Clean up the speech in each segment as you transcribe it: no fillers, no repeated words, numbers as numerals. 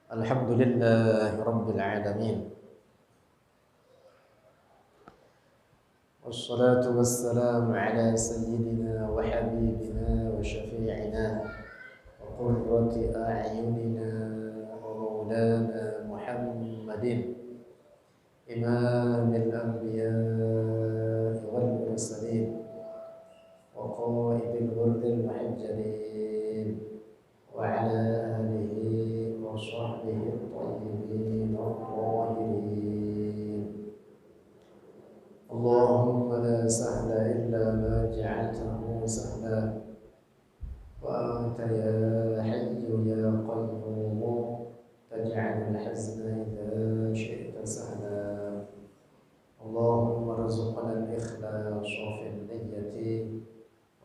Alhamdulillahi Rabbil Alamin. Wassalatu wassalamu ala sayyidina wa habibina wa syafi'ina wa qurrati a'yunina wa maulana Muhammadin imamil anbiya'i wal mursalin wa qaidil ghurril muhajjalin wa ala alihi wa sahbihi at-tayyibin at-tahirin. Allahumma la sahla illa ma ja'altahu sahla wa anta ya hayyu ya qayyum taj'alul hazna idha syi'ta sahla. Allahumma rzuqna al-ikhlasa fil niyyati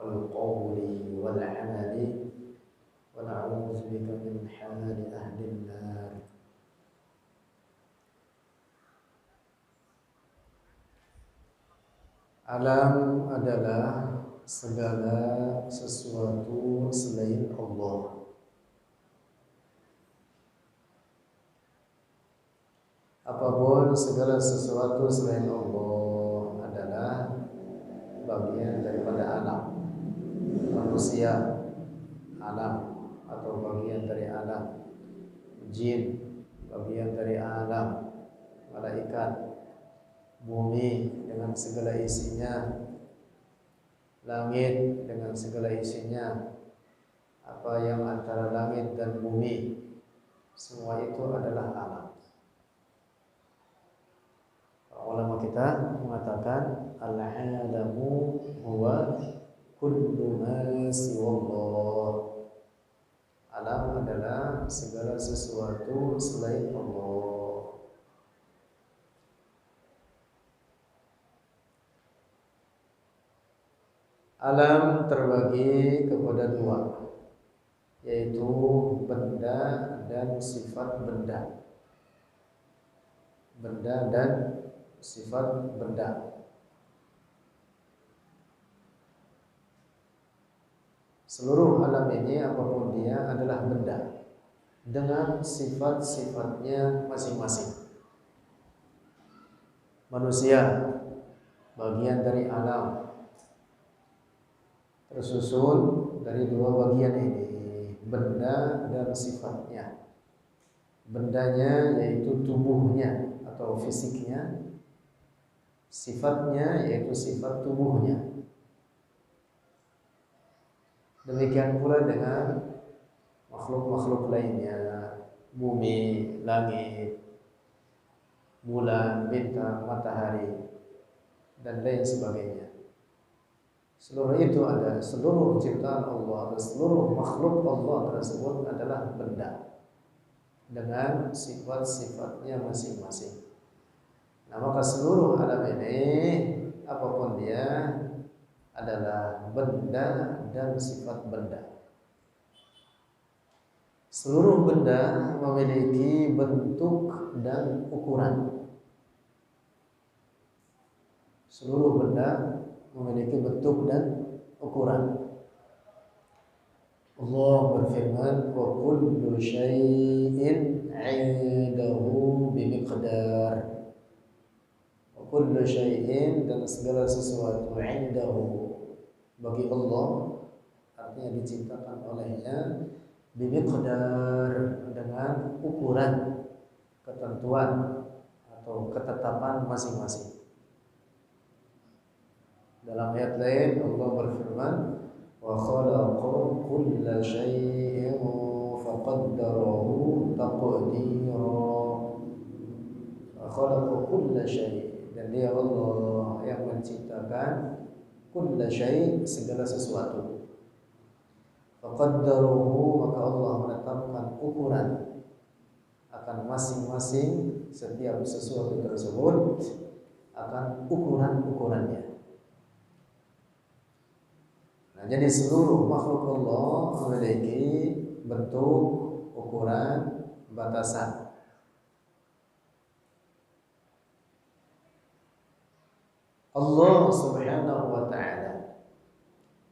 wal qawli wal 'amali wa na'udzu bika min hali ahli an-nar. Alam adalah segala sesuatu selain Allah. Apapun segala sesuatu selain Allah adalah bagian daripada alam. Manusia, alam atau bagian dari alam. Jin, bagian dari alam. Malaikat, bumi dengan segala isinya, langit dengan segala isinya, apa yang antara langit dan bumi, semua itu adalah alam. Ulama kita mengatakan al-alamu huwa kullu ma siwallah. Alam adalah segala sesuatu selain Allah. Alam terbagi kepada dua, yaitu benda dan sifat benda. Benda dan sifat benda. Seluruh alam ini apapun dia adalah benda dengan sifat-sifatnya masing-masing. Manusia bagian dari alam, tersusun dari dua bagian ini, benda dan sifatnya. Bendanya yaitu tubuhnya atau fisiknya, sifatnya yaitu sifat tubuhnya. Demikian pula dengan makhluk-makhluk lainnya, bumi, langit, bulan, bintang, matahari, dan lain sebagainya. Seluruh itu ada, seluruh ciptaan Allah, seluruh makhluk Allah tersebut adalah benda dengan sifat-sifatnya masing-masing. Nah, maka seluruh alam ini apapun dia adalah benda dan sifat benda. Seluruh benda memiliki bentuk dan ukuran. Seluruh benda memiliki bentuk dan ukuran. Allah berfirman, wa kullu syai'in 'indahu bimiqdar. Wa kullu syai'in, dan segala sesuatu, 'indahu, bagi Allah, artinya diciptakan olehnya, bimiqdar, dengan ukuran, ketentuan atau ketetapan masing-masing. Dalam ayat lain Allah berfirman, wa khalaqa kulla syai'in faqaddarahu taqdira. Wa khalaqa kulla syai', dan dia Allah yang menciptakan kulla syai', segala sesuatu. Faqaddarahu, maka Allah menetapkan ukuran akan masing-masing setiap sesuatu tersebut, akan ukuran-ukurannya. Jadi seluruh makhluk Allah memiliki bentuk, ukuran, batasan. Allah Subhanahu wa ta'ala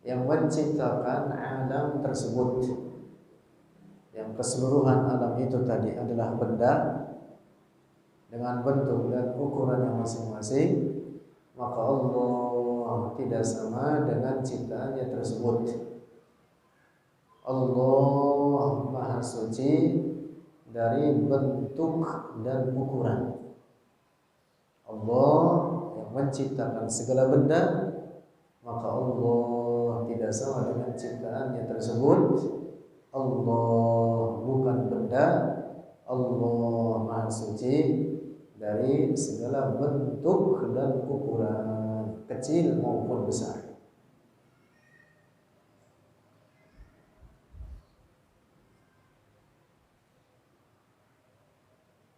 yang menciptakan alam tersebut yang keseluruhan alam itu tadi adalah benda dengan bentuk dan ukuran yang masing-masing, maka Allah tidak sama dengan ciptaannya tersebut. Allah Maha Suci dari bentuk dan ukuran. Allah yang menciptakan segala benda, maka Allah tidak sama dengan ciptaannya tersebut. Allah bukan benda, Allah Maha Suci dari segala bentuk dan ukuran, kecil maupun besar.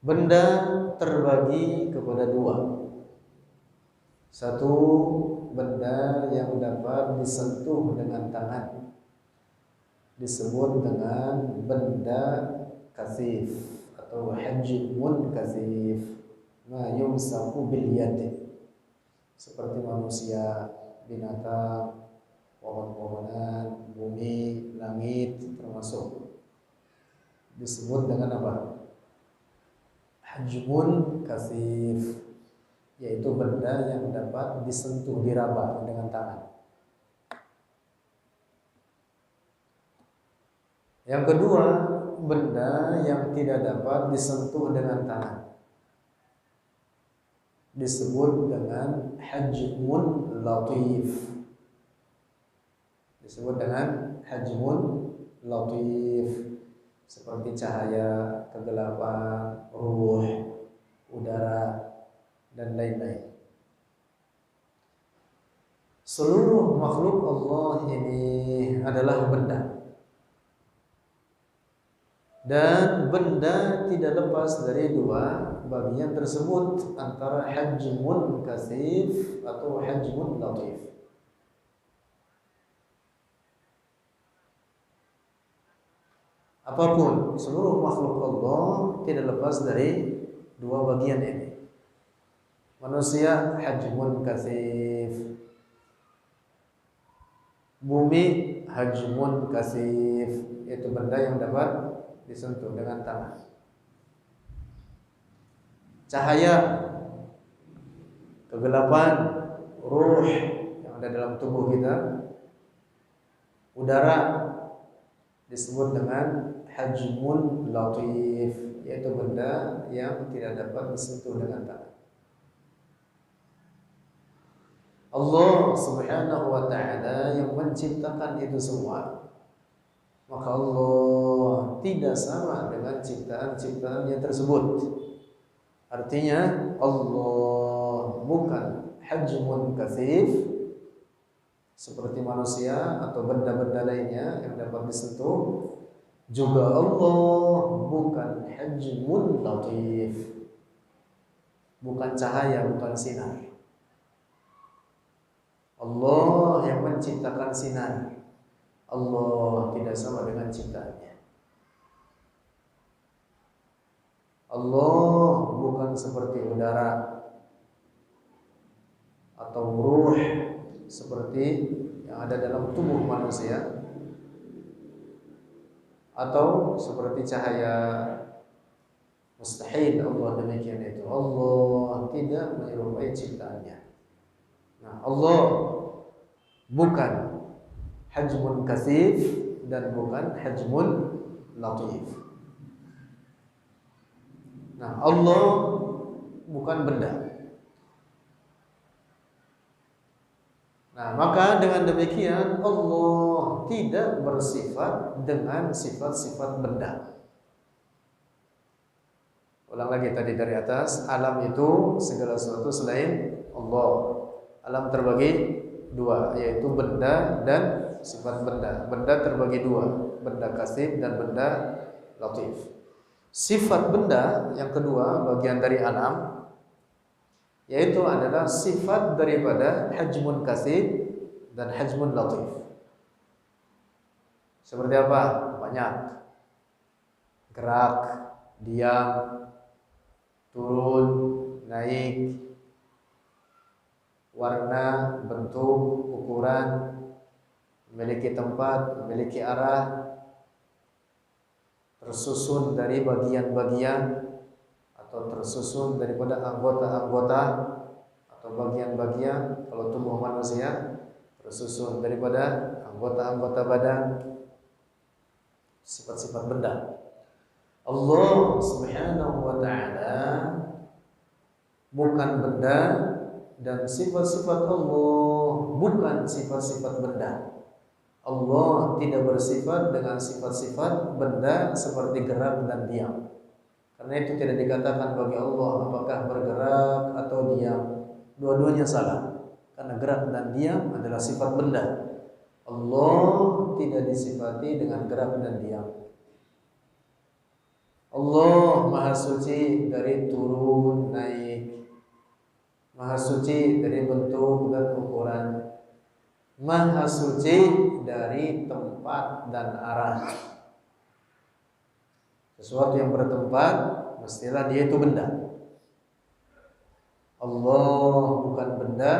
Benda terbagi kepada dua. Satu, benda yang dapat disentuh dengan tangan, disebut dengan benda kasif atau hajmun kasif, ma yumsaku bil yad, seperti manusia, binatang, pohon-pohonan, bumi, langit termasuk. Disebut dengan apa? Hajmun kasif, yaitu benda yang dapat disentuh, diraba dengan tangan. Yang kedua, benda yang tidak dapat disentuh dengan tangan, disebut dengan hajmun latif. Disebut dengan hajmun latif, seperti cahaya, kegelapan, ruh, udara, dan lain-lain. Seluruh makhluk Allah ini adalah benda, dan benda tidak lepas dari dua bagian tersebut, antara hajmun kasif atau hajmun latif. Apapun, seluruh makhluk Allah tidak lepas dari dua bagian ini. Manusia hajmun kasif, bumi hajmun kasif, yaitu benda yang dapat disentuh dengan tangan. Cahaya, kegelapan, ruh yang ada dalam tubuh kita, udara, disebut dengan hajmun latif, yaitu benda yang tidak dapat disentuh dengan tangan. Allah Subhanahu wa ta'ala yang menciptakan itu semua, maka Allah tidak sama dengan ciptaan-ciptaannya tersebut. Artinya Allah bukan hajmun kasif seperti manusia atau benda-benda lainnya yang dapat disentuh. Juga Allah bukan hajmun latif, bukan cahaya, bukan sinar. Allah yang menciptakan sinar, Allah tidak sama dengan ciptaannya. Allah bukan seperti udara atau ruh seperti yang ada dalam tubuh manusia, atau seperti cahaya. Mustahil Allah demikian itu. Allah tidak menyerupai ciptaannya. Nah, Allah bukan hajmun kasif dan bukan hajmun latif. Nah, Allah bukan benda. Nah, maka dengan demikian Allah tidak bersifat dengan sifat-sifat benda. Ulang lagi tadi dari atas, alam itu segala sesuatu selain Allah. Alam terbagi dua, yaitu benda dan sifat benda. Benda terbagi dua, benda kasif dan benda latif. Sifat benda yang kedua, bagian dari alam, yaitu adalah sifat daripada hajmun kasif dan hajmun latif. Seperti apa? Banyak. Gerak, diam, turun, naik, warna, bentuk, ukuran, memiliki tempat, memiliki arah, tersusun dari bagian-bagian atau tersusun daripada anggota-anggota atau bagian-bagian. Kalau tubuh manusia tersusun daripada anggota-anggota badan, sifat-sifat benda. Allah Subhanahu wa taala bukan benda dan sifat-sifat Allah bukan sifat-sifat benda. Allah tidak bersifat dengan sifat-sifat benda seperti gerak dan diam. Karena itu tidak dikatakan bagi Allah apakah bergerak atau diam. Dua-duanya salah. Karena gerak dan diam adalah sifat benda. Allah tidak disifati dengan gerak dan diam. Allah Maha Suci dari turun naik, Maha Suci dari bentuk dan ukuran, Maha Suci dari tempat dan arah. Sesuatu yang bertempat mestilah dia itu benda. Allah bukan benda.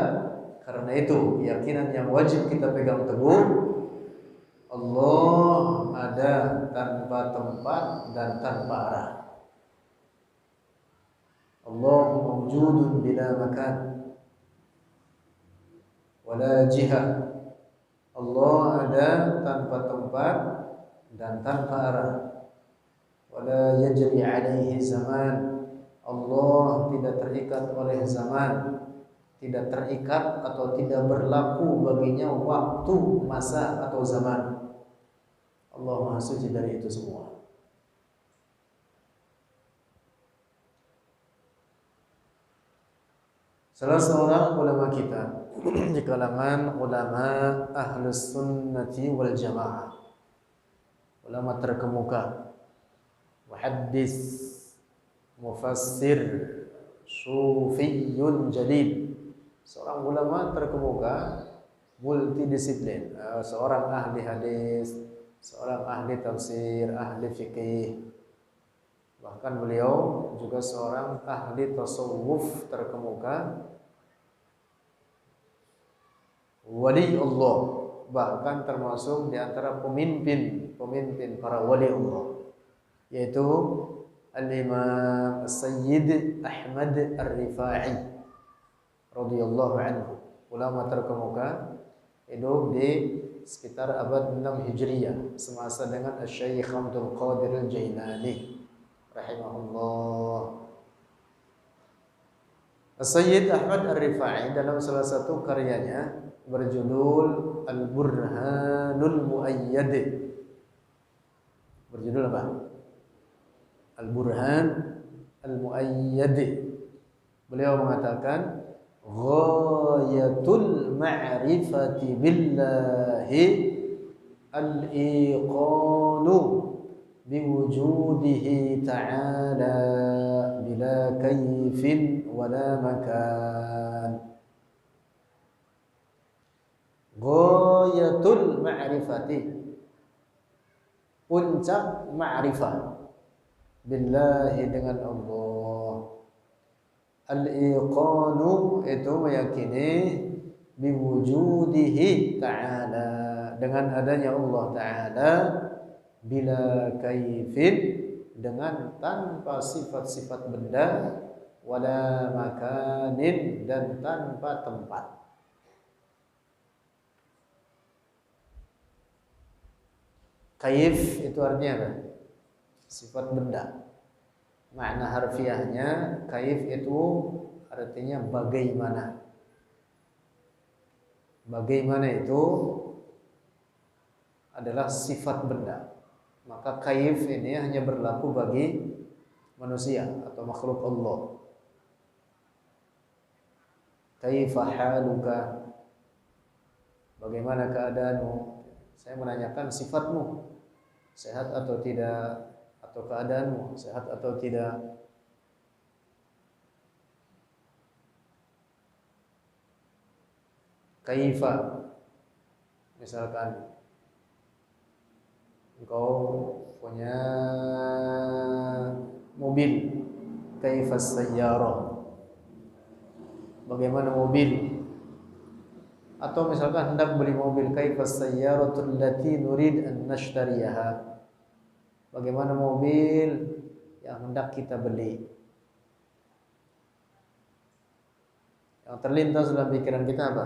Karena itu keyakinan yang wajib kita pegang teguh, Allah ada tanpa tempat dan tanpa arah. Allah mawjudun bila makan wala jihah. Allah ada tanpa tempat dan tanpa arah. Wala yajri alaihi zaman. Allah tidak terikat oleh zaman, tidak terikat atau tidak berlaku baginya waktu, masa atau zaman. Allah Maha Suci dari itu semua. Salah seorang ulama kita di kalangan ulama Ahlus Sunnati wal Jamaah, ulama terkemuka, muhaddis, mufassir, sufiyyun jalil, seorang ulama terkemuka, multidisiplin, seorang ahli hadis, seorang ahli tafsir, ahli fikih. Bahkan beliau juga seorang ahli tasawuf terkemuka, wali Allah, bahkan termasuk di antara pemimpin para wali Allah, yaitu Al-Imam Sayyid Ahmad Ar-Rifai radhiyallahu anhu, ulama terkemuka, hidup di sekitar abad 6 Hijriah semasa dengan Syekh Abdul Qadir Al-Jailani rahimahullah. Sayyid Ahmad Ar-Rifai dalam salah satu karyanya berjudul Al-Burhanul Muayyad. Berjudul apa? Al-Burhan Al-Muayyad. Beliau mengatakan ghayatul ma'rifati billahi al-iqanu biwujudihi ta'ala bila kayfin wala makan. Ghayatul ma'rifati, puncak ma'rifah, billahi dengan Allah. Al-iqanu itu meyakini biwujudihi ta'ala, dengan adanya Allah Ta'ala, bila kaifin, dengan tanpa sifat-sifat benda, wala makanin, dan tanpa tempat. Kaif itu artinya apa? Sifat benda. Makna harfiahnya kaif itu artinya bagaimana. Bagaimana itu adalah sifat benda. Maka kaif ini hanya berlaku bagi manusia atau makhluk Allah. Kaifa haluka, bagaimana keadaanmu? Saya menanyakan sifatmu, sehat atau tidak, atau keadaanmu sehat atau tidak. Kaifa, misalkan engkau punya mobil, kaifa sayyarah, bagaimana mobil. Atau misalkan hendak beli mobil, kaifa sayyaratul lati nurid an nashtariyaha, Bagaimana mobil yang hendak kita beli? Yang terlintas dalam pikiran kita apa?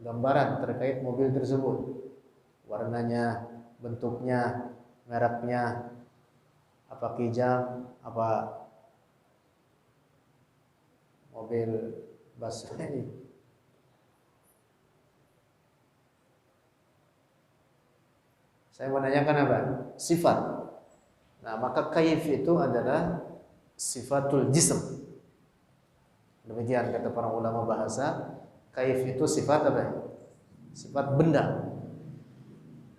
Gambaran terkait mobil tersebut. Warnanya, bentuknya, mereknya, apa kijang, apa mobil bus ini. Saya menanyakan apa? Sifat. Nah, maka kaif itu adalah sifatul jism. Demikian kata para ulama bahasa. Kaif itu sifat apa? Sifat benda.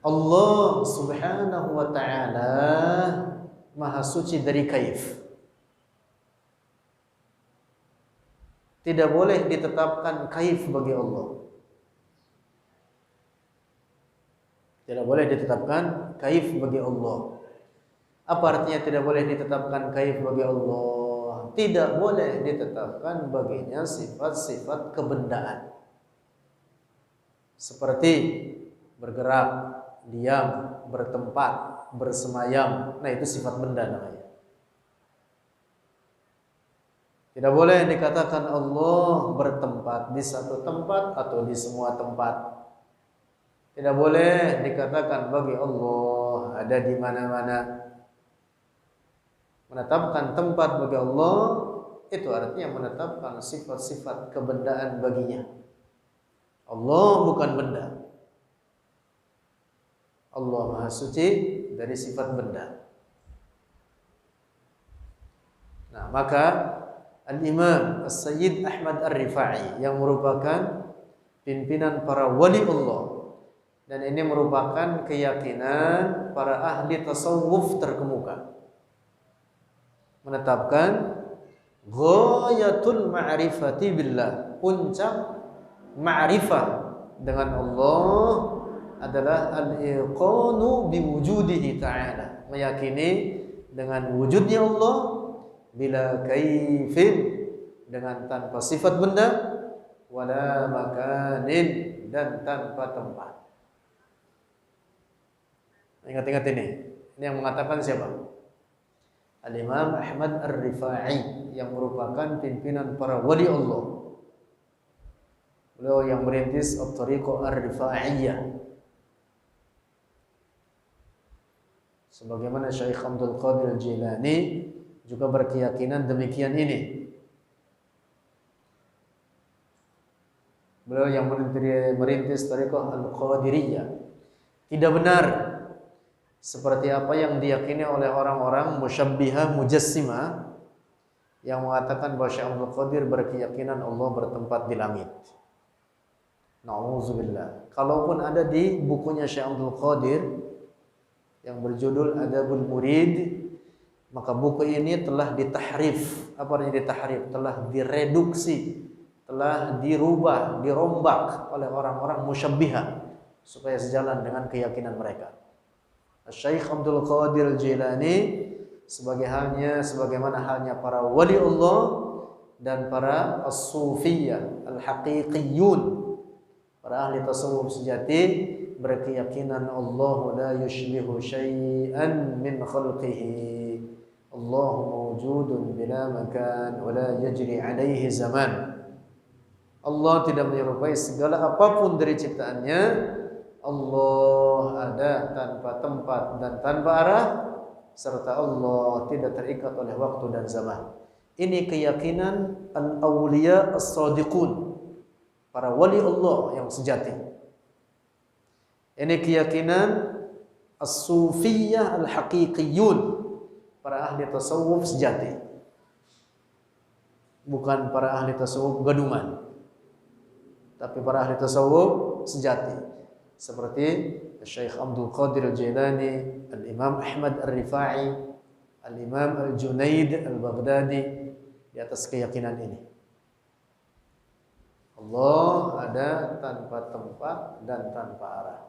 Allah subhanahu wa ta'ala maha suci dari kaif. Tidak boleh ditetapkan kaif bagi Allah. Tidak boleh ditetapkan kaif bagi Allah. Apa artinya tidak boleh ditetapkan kaif bagi Allah? Tidak boleh ditetapkan baginya sifat-sifat kebendaan. Seperti bergerak, diam, bertempat, bersemayam. Nah, itu sifat benda namanya. Tidak boleh dikatakan Allah bertempat di satu tempat atau di semua tempat. Tidak boleh dikatakan bagi Allah ada di mana-mana. Menetapkan tempat bagi Allah itu artinya menetapkan sifat-sifat kebendaan baginya. Allah bukan benda. Allah Maha Suci dari sifat benda. Nah, maka Al-Imam As-Sayyid Ahmad Ar-Rifai yang merupakan pimpinan para wali Allah, dan ini merupakan keyakinan para ahli tasawuf terkemuka, menetapkan ghayatul ma'rifati billah, puncak ma'rifah dengan Allah adalah al-iqanu biwujudihi ta'ala, meyakini dengan wujudnya Allah bila kaifin, dengan tanpa sifat benda, wala makanin, dan tanpa tempat. Ingat-ingat ini. Ini yang mengatakan siapa? Al-Imam Ahmad Ar-Rifai yang merupakan pimpinan para wali Allah. Beliau yang merintis At-Tariqah Ar-Rifaiyah. Sebagaimana Syekh Abdul Qadir Jilani juga berkeyakinan demikian ini. Beliau yang merintis Tariqah Al-Qadiriyah. Tidak benar seperti apa yang diyakini oleh orang-orang musyabbihah mujassimah yang mengatakan bahwa Syekh Abdul Qadir berkeyakinan Allah bertempat di langit. Nauzubillah. Kalaupun ada di bukunya Syekh Abdul Qadir yang berjudul Adabul Murid, maka buku ini telah ditahrif. Apa artinya ditahrif? Telah direduksi, telah dirubah, dirombak oleh orang-orang musyabbihah supaya sejalan dengan keyakinan mereka. Syekh Abdul Qadir Jilani sebagaimana halnya para wali Allah dan para as-sufiyah al-haqiqiyun, para ahli tasawuf sejati, berkeyakinan Allah la yushbihu syai'an min khalqihi. Allah mawjudun bila makan wa la yajri alaihi zaman. Allah tidak menyerupai segala apapun dari ciptaannya. Allah ada tanpa tempat dan tanpa arah, serta Allah tidak terikat oleh waktu dan zaman. Ini keyakinan al-awliya as-sadiqun, para wali Allah yang sejati. Ini keyakinan as-sufiyah al-haqiqiyun, para ahli tasawuf sejati. Bukan para ahli tasawuf gadungan, tapi para ahli tasawuf sejati. Seperti Syekh Abdul Qadir Al-Jilani, Al-Imam Ahmad Ar-Rifai, Al-Imam Al-Junaid Al-Baghdadi, di atas keyakinan ini. Allah ada tanpa tempat dan tanpa arah.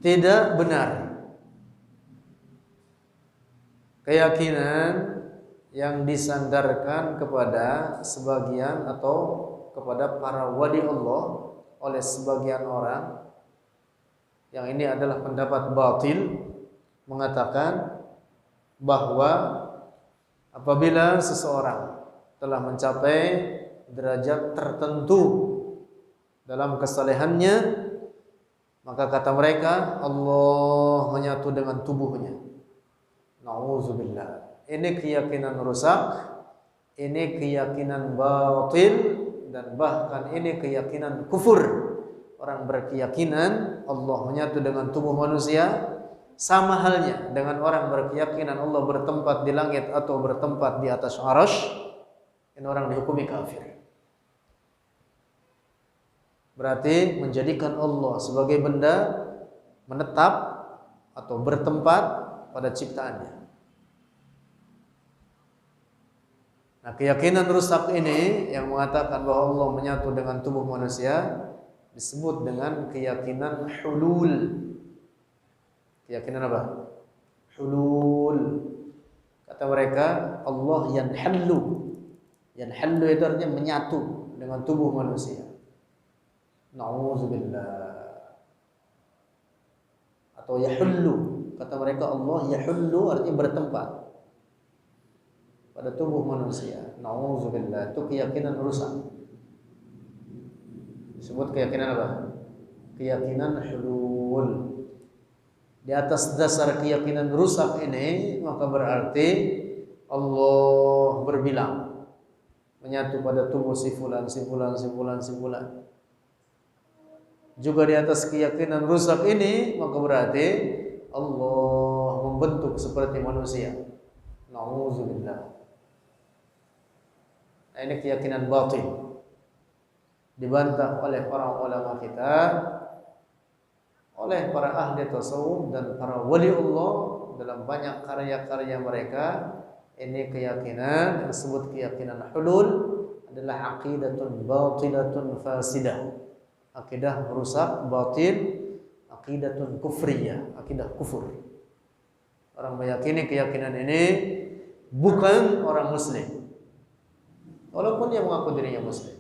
Tidak benar keyakinan yang disandarkan kepada sebagian atau kepada para wali Allah oleh sebagian orang yang ini adalah pendapat batil, mengatakan bahwa apabila seseorang telah mencapai derajat tertentu dalam kesalehannya, maka kata mereka Allah menyatu dengan tubuhnya. Nauzubillah. Ini keyakinan rusak, ini keyakinan batil, dan bahkan ini keyakinan kufur. Orang berkeyakinan Allah menyatu dengan tubuh manusia sama halnya dengan orang berkeyakinan Allah bertempat di langit atau bertempat di atas arasy. Ini orang dihukumi kafir. Berarti menjadikan Allah sebagai benda menetap atau bertempat pada ciptaannya. Nah, keyakinan rusak ini yang mengatakan bahwa Allah menyatu dengan tubuh manusia disebut dengan keyakinan hulul. Keyakinan apa? Hulul. Kata mereka Allah yanhallu. Yanhallu itu artinya menyatu dengan tubuh manusia. Nauzubillah. Atau yahullu. Kata mereka Allah yahullu artinya bertempat pada tubuh manusia. Nauzubillah. Itu keyakinan rusak. Disebut keyakinan apa? Keyakinan hulul. Di atas dasar keyakinan rusak ini, maka berarti Allah berbilang, menyatu pada tubuh si fulan, si fulan, si fulan, si fulan. Juga di atas keyakinan rusak ini, maka berarti Allah membentuk seperti manusia. Nauzubillah. Nah, ini keyakinan batil. Dibantah oleh para ulama kita, oleh para ahli tasawuf dan para wali Allah dalam banyak karya-karya mereka. Ini keyakinan yang disebut keyakinan hulul adalah aqidatun batilatun fasidah. Akidah rusak, batil, aqidatun kufriyah, akidah kufur. Orang meyakini keyakinan ini bukan orang muslim, walaupun dia mengaku dirinya muslim.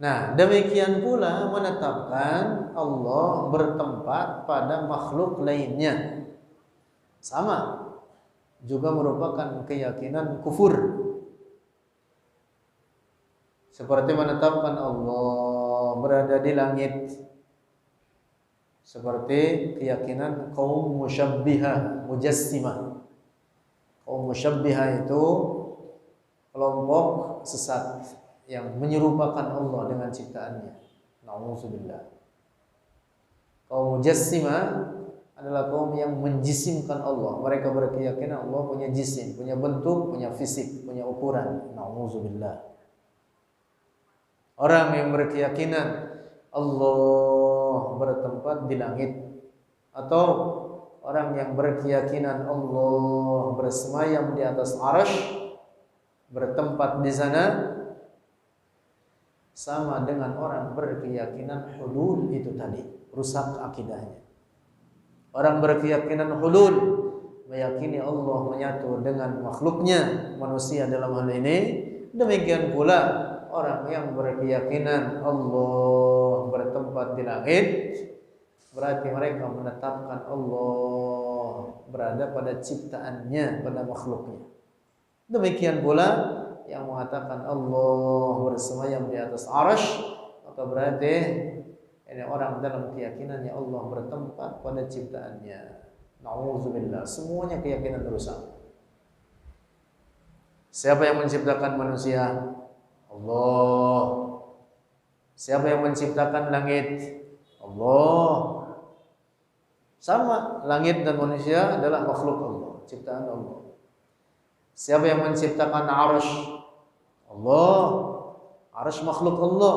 Nah, demikian pula menetapkan Allah bertempat pada makhluk lainnya. Sama, juga merupakan keyakinan kufur. Seperti menetapkan Allah berada di langit. Seperti keyakinan kaum musyabbihah, mujassimah. Kaum musyabbihah itu kelompok sesat yang menyerupakan Allah dengan ciptaannya. Nauzubillah. Kaum mujassimah adalah kaum yang menjisimkan Allah. Mereka berkeyakinan Allah punya jisim, punya bentuk, punya fisik, punya ukuran. Nauzubillah. Orang yang berkeyakinan Allah bertempat di langit, atau orang yang berkeyakinan Allah bersemayam di atas arasy, bertempat di sana, sama dengan orang berkeyakinan hulul itu tadi, rusak akidahnya. Orang berkeyakinan hulul, meyakini Allah menyatu dengan makhluknya, manusia dalam hal ini. Demikian pula orang yang berkeyakinan Allah bertempat di langit, berarti mereka menetapkan Allah berada pada ciptaannya, pada makhluknya. Demikian pula yang mengatakan Allah bersemayam di atas arasy, maka berarti ini orang dalam keyakinannya Allah bertempat pada ciptaannya. Nauzubillah. Semuanya keyakinan rusak. Siapa yang menciptakan manusia? Allah. Siapa yang menciptakan langit? Allah. Sama, langit dan manusia adalah makhluk Allah, ciptaan Allah. Siapa yang menciptakan arasy? Allah. Arasy makhluk Allah.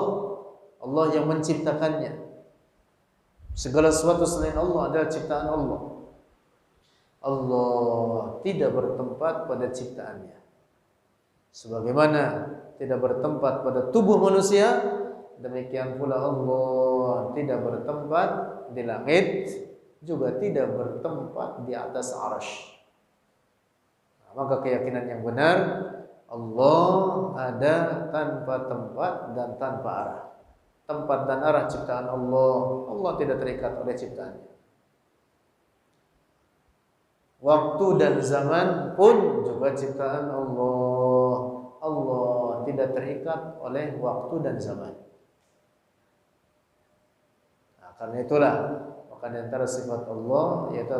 Allah yang menciptakannya. Segala sesuatu selain Allah adalah ciptaan Allah. Allah tidak bertempat pada ciptaannya. Sebagaimana tidak bertempat pada tubuh manusia, demikian pula Allah tidak bertempat di langit, juga tidak bertempat di atas arasy. Maka keyakinan yang benar, Allah ada tanpa tempat dan tanpa arah. tempat dan arah ciptaan Allah. Allah tidak terikat oleh ciptaannya. Waktu dan zaman pun juga ciptaan Allah. Allah tidak terikat oleh waktu dan zaman. Nah, karena itulah maka di antara sifat Allah yaitu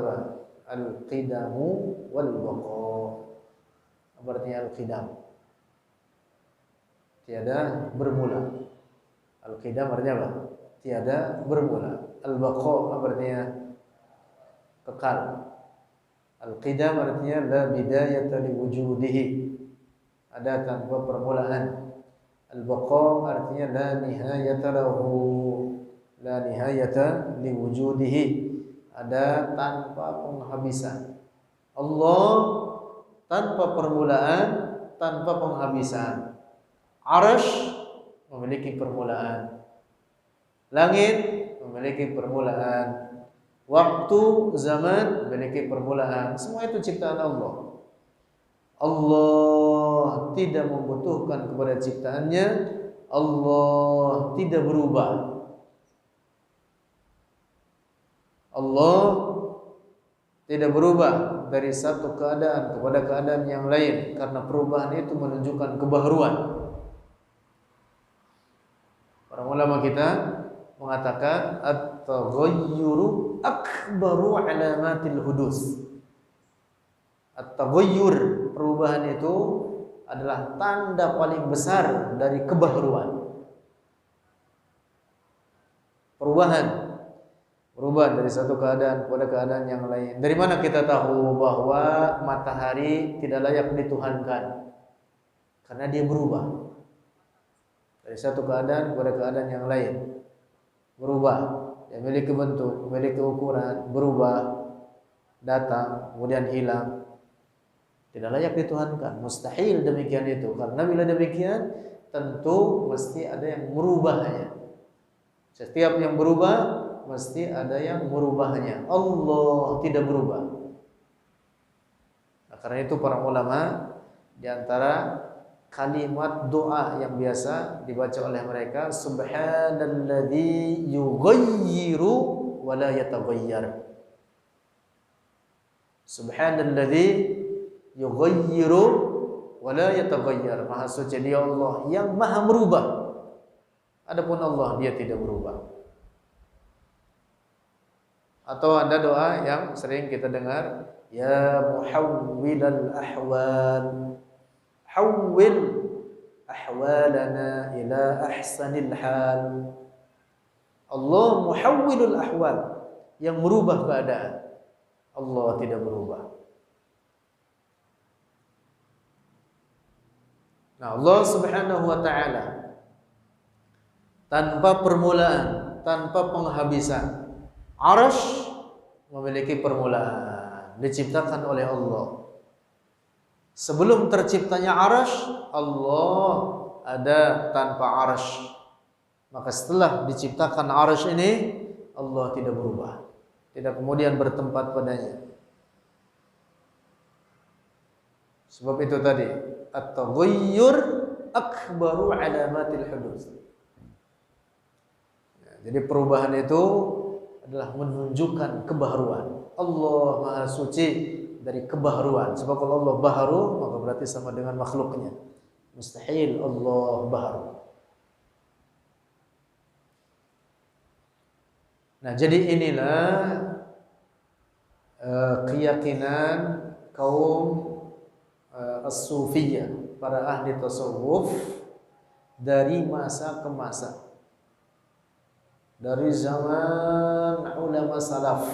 al-qidamu wal baqa. Apa artinya al-qidam? Tiada bermula. Al-qidam artinya apa? Tiada bermula. Al-baqa apa artinya? Kekal. Al-qidam artinya la bidayata li wujudihi. Ada tanpa permulaan. Al-baqa artinya la nihayata lahu. La nihayata li wujudihi. Ada tanpa penghabisan. Allah tanpa permulaan, tanpa penghabisan. Arsy memiliki permulaan. Langit memiliki permulaan. Waktu, zaman memiliki permulaan. Semua itu ciptaan Allah. Allah tidak membutuhkan kepada ciptaannya. Allah tidak berubah. Allah tidak berubah dari satu keadaan kepada keadaan yang lain, karena perubahan itu menunjukkan kebaharuan. Para ulama kita mengatakan at-taghayyuru akbaru alamatil hudus. At-taghayyur, perubahan itu adalah tanda paling besar dari kebaharuan. Berubah dari satu keadaan kepada keadaan yang lain. Dari mana kita tahu bahwa matahari tidak layak dituhankan? Karena dia berubah dari satu keadaan kepada keadaan yang lain. Berubah, dia memiliki bentuk, memiliki ukuran, berubah, datang, kemudian hilang. Tidak layak dituhankan. Mustahil demikian itu. Karena bila demikian, tentu mesti ada yang merubahnya. Setiap yang berubah mesti ada yang merubahnya. Allah tidak berubah. Nah, karena itu para ulama di antara kalimat doa yang biasa dibaca oleh mereka, subhanalladzi yughayyiru wa la yataghayyar. Subhanalladzi yughayyiru wa la yataghayyar. Maha suci dia Allah yang maha merubah. Adapun Allah dia tidak berubah. Atau ada doa yang sering kita dengar, ya muhawwilal ahwal, hawwil ahwalana ila ahsanil hal. Allah muhawwilul ahwal, yang merubah keadaan. Allah tidak berubah. Nah, Allah Subhanahu wa taala tanpa permulaan, tanpa penghabisan. Arsy memiliki permulaan, diciptakan oleh Allah. Sebelum terciptanya arsy, Allah ada tanpa arsy. Maka setelah diciptakan arsy ini, Allah tidak berubah, tidak kemudian bertempat padanya. Sebab itu tadi, at-taghayyur akbaru alamatil hudus. Jadi perubahan itu adalah menunjukkan kebaharuan. Allah Maha Suci dari kebaharuan. Sebab kalau Allah baharu, maka berarti sama dengan makhluknya. Mustahil Allah baharu. Nah, jadi inilah keyakinan kaum as-sufiyah, para ahli tasawuf dari masa ke masa. Dari zaman ulama salaf.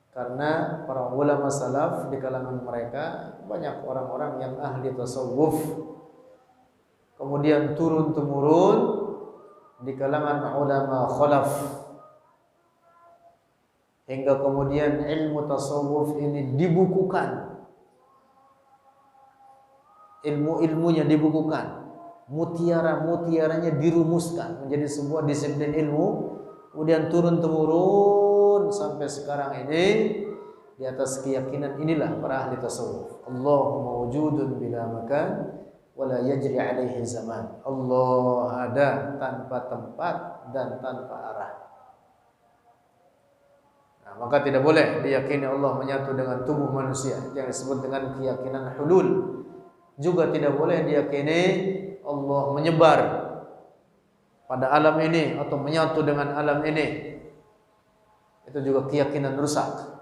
Karena para ulama salaf di kalangan mereka banyak orang-orang yang ahli tasawuf. Kemudian turun-temurun di kalangan ulama khalaf. Hingga kemudian ilmu tasawuf ini dibukukan. Ilmu-ilmunya dibukukan. Mutiara-mutiaranya dirumuskan menjadi sebuah disiplin ilmu, kemudian turun-temurun sampai sekarang ini di atas keyakinan inilah para ahli tasawuf. Allahu mawjudun bila makan wala yajri alaihi zaman. Allah ada tanpa tempat dan tanpa arah. Nah, maka tidak boleh diyakini Allah menyatu dengan tubuh manusia yang disebut dengan keyakinan hulul. Juga tidak boleh diyakini Allah menyebar pada alam ini atau menyatu dengan alam ini. Itu juga keyakinan rusak.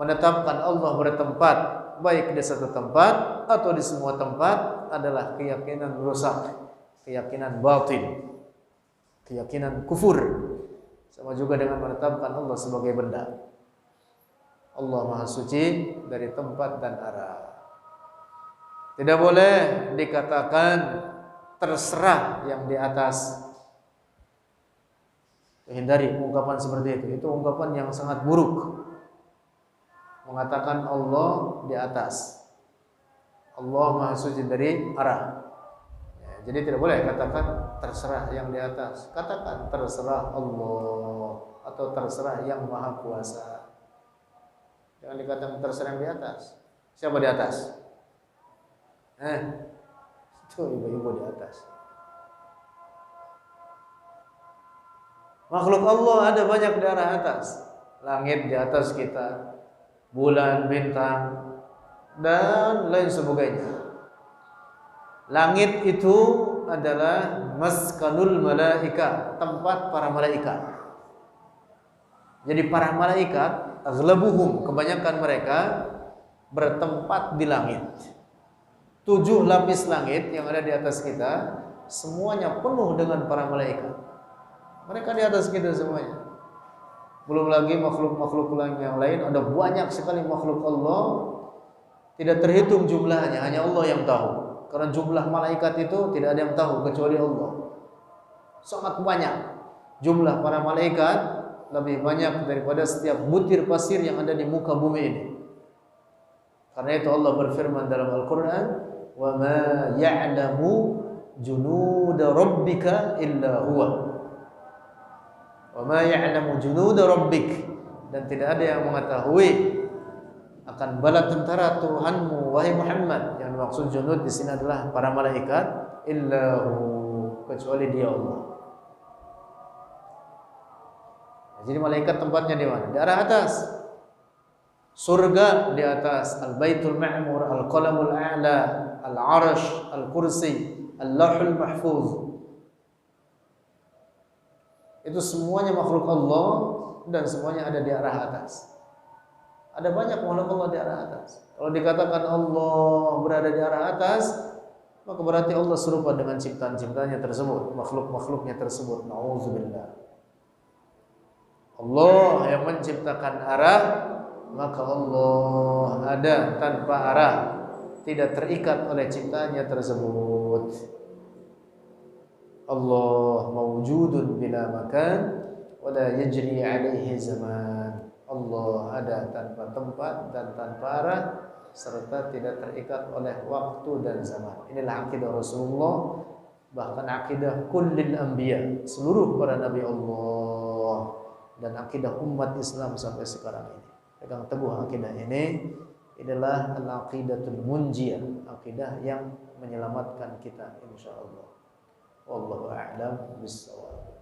Menetapkan Allah bertempat baik di satu tempat atau di semua tempat adalah keyakinan rusak, keyakinan batin, keyakinan kufur. Sama juga dengan menetapkan Allah sebagai benda. Allah Maha Suci dari tempat dan arah. Tidak boleh dikatakan terserah yang di atas. Hindari ungkapan seperti itu. Itu ungkapan yang sangat buruk. Mengatakan Allah di atas. Allah Maha Suci dari arah. Ya, jadi tidak boleh katakan terserah yang di atas. Katakan terserah Allah atau terserah yang Maha Kuasa. Jangan dikatakan terserah yang di atas. Siapa di atas? Itu ibu-ibu di atas. Makhluk Allah ada banyak di arah atas. Langit di atas kita, bulan, bintang, dan lain sebagainya. Langit itu adalah maskanul malaika, tempat para malaikat. Jadi para malaikat, aghlabuhum, kebanyakan mereka bertempat di langit. 7 lapis langit yang ada di atas kita semuanya penuh dengan para malaikat. Mereka di atas kita semuanya. Belum lagi makhluk-makhluk yang lain, ada banyak sekali makhluk Allah, tidak terhitung jumlahnya, hanya Allah yang tahu. Karena jumlah malaikat itu tidak ada yang tahu kecuali Allah. Sangat banyak. Jumlah para malaikat lebih banyak daripada setiap butir pasir yang ada di muka bumi ini. Karena itu Allah berfirman dalam Al-Quran, wa ma ya'lamu junuda rabbika illa huwa. Wa ma ya'lamu junuda rabbik, dan tidak ada yang mengetahui akan bala tentara Tuhanmu wahai Muhammad. Yang dimaksud junud di sini adalah para malaikat, illa hu, kecuali Dia Allah. Jadi malaikat tempatnya di mana? Di arah atas. Surga di atas, Al-Baitul Ma'mur, Al-Qalamul A'la, Al-Arsh, Al-Kursi, Al-Lauhul Mahfuz. Itu semuanya makhluk Allah dan semuanya ada di arah atas. Ada banyak makhluk Allah di arah atas. Kalau dikatakan Allah berada di arah atas, maka berarti Allah serupa dengan ciptaan-ciptaannya tersebut, makhluk-makhluknya tersebut. Nauzubillah. Allah yang menciptakan arah, maka Allah ada tanpa arah, tidak terikat oleh ciptaannya tersebut. Allah mawjudun bila makan wa la yajri alaihi zaman. Allah ada tanpa tempat dan tanpa arah, serta tidak terikat oleh waktu dan zaman. Inilah akidah Rasulullah, bahkan akidah kullil anbiya, seluruh para nabi Allah, dan akidah umat Islam sampai sekarang ini. Pegang teguh akidah ini, inilah al-aqidatul munjiyah, akidah yang menyelamatkan kita insyaallah. Wallahu a'lam bissawab.